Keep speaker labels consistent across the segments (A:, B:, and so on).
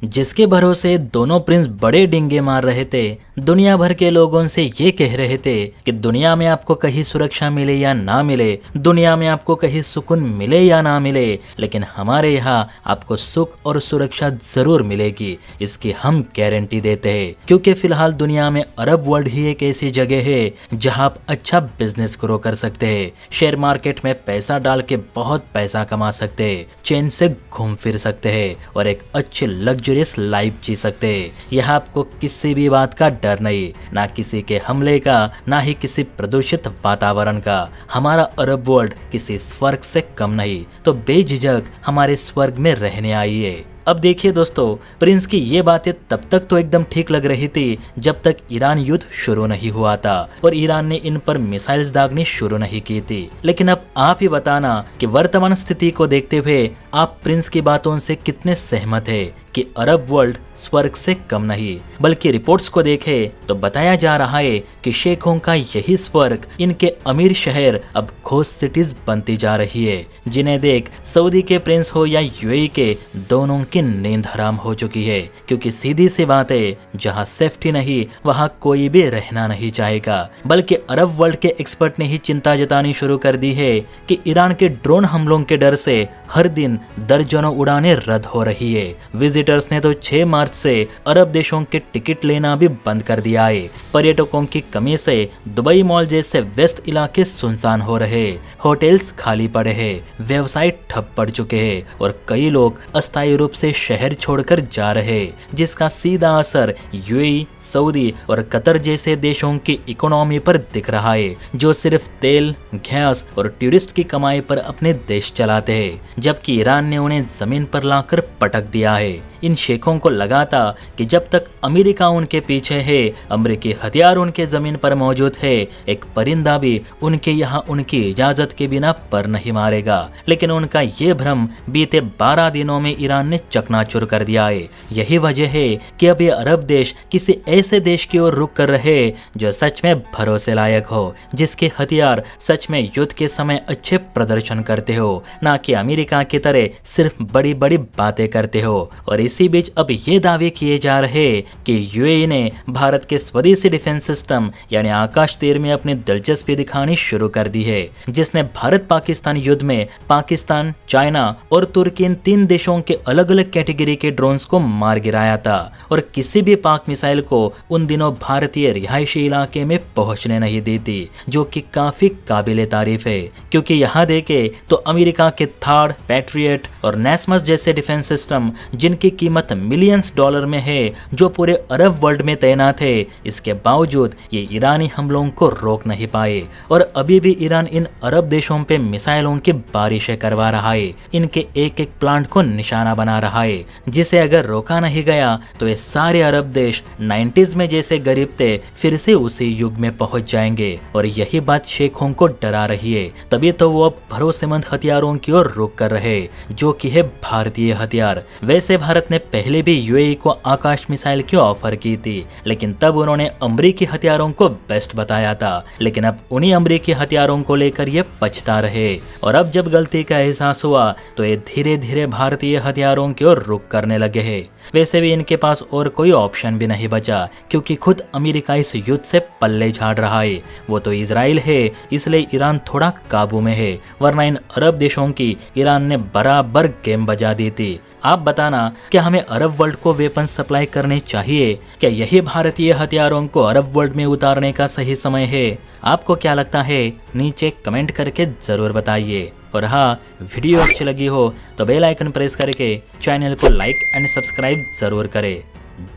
A: जिसके भरोसे दोनों प्रिंस बड़े डिंगे मार रहे थे। दुनिया भर के लोगों से ये कह रहे थे कि दुनिया में आपको कहीं सुरक्षा मिले या ना मिले, दुनिया में आपको कहीं सुकून मिले या ना मिले, लेकिन हमारे यहाँ आपको सुख और सुरक्षा जरूर मिलेगी, इसकी हम गारंटी देते हैं। क्योंकि फिलहाल दुनिया में अरब वर्ल्ड ही एक ऐसी जगह है जहाँ आप अच्छा बिजनेस ग्रो कर सकते हैं, शेयर मार्केट में पैसा डाल के बहुत पैसा कमा सकते हैं, चैन से घूम फिर सकते हैं और एक अच्छी लग्जरियस लाइफ जी सकते हैं। यहाँ आपको किसी भी बात का डर नहीं, ना किसी के हमले का, ना ही किसी प्रदूषित वातावरण का। हमारा अरब वर्ल्ड किसी स्वर्ग से कम नहीं, तो बेझिझक हमारे स्वर्ग में रहने आइए। अब देखिए दोस्तों, प्रिंस की ये बातें तब तक तो एकदम ठीक लग रही थी जब तक ईरान युद्ध शुरू नहीं हुआ था और ईरान ने इन पर मिसाइल्स दागनी शुरू नहीं की थी। लेकिन अब आप ही बताना कि वर्तमान स्थिति को देखते हुए आप प्रिंस की बातों से कितने सहमत है कि अरब वर्ल्ड स्वर्ग से कम नहीं। बल्कि रिपोर्ट्स को देखें तो बताया जा रहा है कि शेखों का यही स्वर्ग, इनके अमीर शहर अब घोस्ट सिटीज बनती जा रही है, जिन्हें देख सऊदी के प्रिंस हो या यूएई के, दोनों की नींद हराम हो चुकी है। क्योंकि सीधी सी बात है, जहां सेफ्टी नहीं वहां कोई भी रहना नहीं चाहेगा। बल्कि अरब वर्ल्ड के एक्सपर्ट ने ही चिंता जतानी शुरू कर दी है कि ईरान के ड्रोन हमलों के डर से हर दिन दर्जनों उड़ानें रद्द हो रही है। विजिटर्स ने तो 6 मार्च से अरब देशों के टिकट लेना भी बंद कर दिया है। पर्यटकों की कमी से दुबई मॉल जैसे वेस्ट इलाके सुनसान हो रहे, होटल्स खाली पड़े हैं, व्यवसाय ठप पड़ चुके हैं और कई लोग अस्थायी रूप से शहर छोड़कर जा रहे, जिसका सीधा असर यूएई, सऊदी और कतर जैसे देशों की इकोनॉमी पर दिख रहा है, जो सिर्फ तेल, गैस और टूरिस्ट की कमाई पर अपने देश चलाते हैं, जबकि ईरान ने उन्हें जमीन पर लाकर पटक दिया है। इन शेखों को लगा था कि जब तक अमेरिका उनके पीछे है, अमेरिकी हथियार उनके जमीन पर मौजूद है, एक परिंदा भी उनके यहाँ उनकी इजाजत के बिना पर नहीं मारेगा। लेकिन उनका ये भ्रम बीते 12 दिनों में ईरान ने चकनाचूर कर दिया है। यही वजह है कि अब ये अरब देश किसी ऐसे देश की ओर रुख कर रहे जो सच में भरोसे लायक हो, जिसके हथियार सच में युद्ध के समय अच्छे प्रदर्शन करते हो, ना कि अमेरिका की तरह सिर्फ बड़ी बड़ी बातें करते हो। और इसी बीच अब ये दावे किए जा रहे कि यूएई ने भारत के स्वदेशी डिफेंस सिस्टम यानी आकाश तीर में अपनी दिलचस्पी दिखानी शुरू कर दी है, जिसने भारत पाकिस्तान युद्ध में पाकिस्तान, चाइना और तुर्की इन 3 देशों के अलग अलग कैटेगरी के ड्रोन्स को मार गिराया था और किसी भी पाक मिसाइल को उन दिनों भारतीय रिहायशी इलाके में पहुंचने नहीं दी थी, जो कि काफी काबिले तारीफ है। क्योंकि यहाँ देखे तो अमेरिका के थाड, पैट्रियट और नेसमस जैसे डिफेंस सिस्टम, जिनकी कीमत मिलियंस डॉलर में है, जो पूरे अरब वर्ल्ड में तैनात है, इसके बावजूद ये ईरानी हमलों को रोक नहीं पाए और अभी भी ईरान इन अरब देशों पे मिसाइलों की बारिशें करवा रहा है, इनके एक एक प्लांट को निशाना बना रहा है, जिसे अगर रोका नहीं गया तो ये सारे अरब देश 90s में जैसे गरीब थे फिर से उसी युग में पहुंच जाएंगे। और यही बात शेखों को डरा रही है, तभी तो वो अब भरोसेमंद हथियारों की ओर रुख कर रहे, जो कि है भारतीय हथियार। वैसे भारत ने पहले भी यूएई को आकाश मिसाइल की ऑफर की थी, लेकिन तब उन्होंने अमेरिकी हथियारों को बेस्ट बताया था। लेकिन अब उन्हीं अमेरिकी हथियारों को लेकर ये पछता रहे और अब जब गलती का एहसास हुआ तो ये धीरे धीरे भारतीय हथियारों की ओर रुख करने लगे हैं। वैसे भी इनके पास और कोई ऑप्शन भी नहीं बचा, क्योंकि खुद अमेरिका इस युद्ध से पल्ले झाड़ रहा है। वो तो इजराइल है, इसलिए ईरान थोड़ा काबू में है, वरना इन अरब देशों की ईरान ने बराबर गेम बजा दी थी। आप बताना, क्या हमें अरब वर्ल्ड को वेपन सप्लाई करने चाहिए? क्या यही भारतीय हथियारों को अरब वर्ल्ड में उतारने का सही समय है? आपको क्या लगता है? नीचे कमेंट करके जरूर बताइए। और हाँ, वीडियो अच्छी लगी हो तो बेल आइकन प्रेस करके चैनल को लाइक एंड सब्सक्राइब जरूर करें।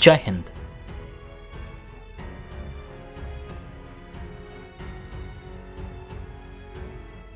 A: जय हिंद।